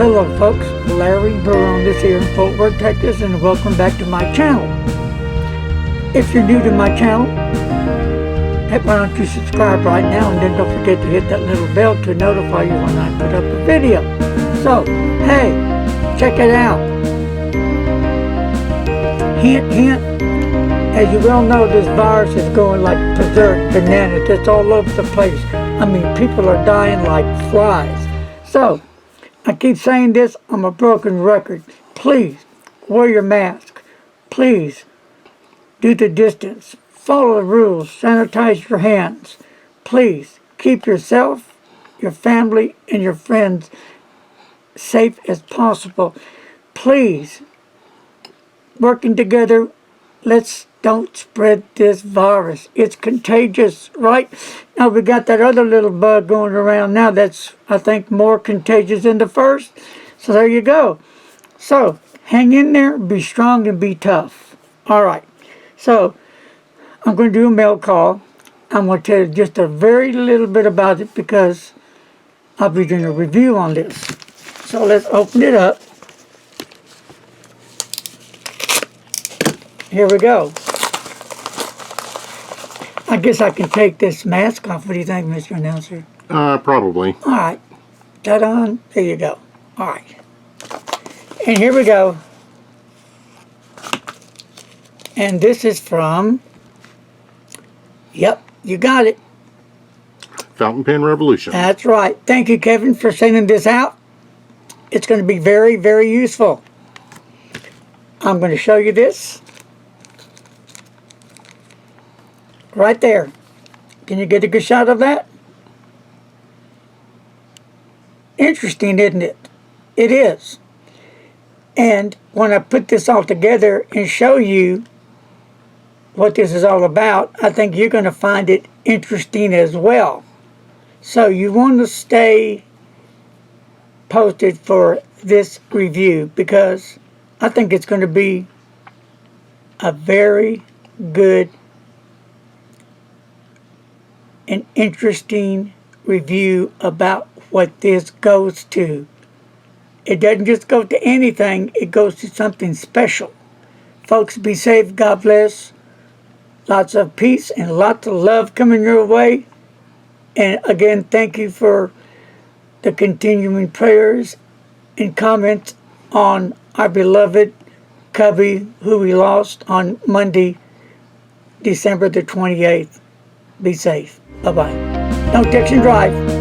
Hello folks, Larry Burrow this here in Fort Worth, Texas, and welcome back to my channel. If you're new to my channel, why don't you subscribe right now, and then don't forget to hit that little bell to notify you when I put up a video. So, hey, check it out. Hint, hint. As you well know, this virus is going like berserk bananas. It's all over the place. I mean, people are dying like flies. So, I keep saying this, I'm a broken record. Please, wear your mask. Please, do the distance. Follow the rules. Sanitize your hands. Please, keep yourself, your family, and your friends safe as possible. Please, working together, let's don't spread this virus. It's contagious, right? Now we got that other little bug going around now that's, I think, more contagious than the first. So there you go. So hang in there, be strong, and be tough. All right. So I'm going to do a mail call. I'm going to tell you just a very little bit about it because I'll be doing a review on this. So let's open it up. Here we go. I guess I can take this mask off. What do you think, Mr. Announcer? Probably. All right. Ta-da. There you go. All right. And here we go. And this is from, yep, you got it. Fountain Pen Revolution. That's right. Thank you, Kevin, for sending this out. It's going to be very, very useful. I'm going to show you this. Right there. Can you get a good shot of that? Interesting, isn't it? It is. And when I put this all together and show you what this is all about, I think you're going to find it interesting as well. So you want to stay posted for this review because I think it's going to be a very good an interesting review about what this goes to. It doesn't just go to anything, it goes to something special. Folks, be safe, God bless. Lots of peace and lots of love coming your way. And again, thank you for the continuing prayers and comments on our beloved Cubby, who we lost on Monday, December the 28th. Be safe. Bye-bye. Don't text and drive.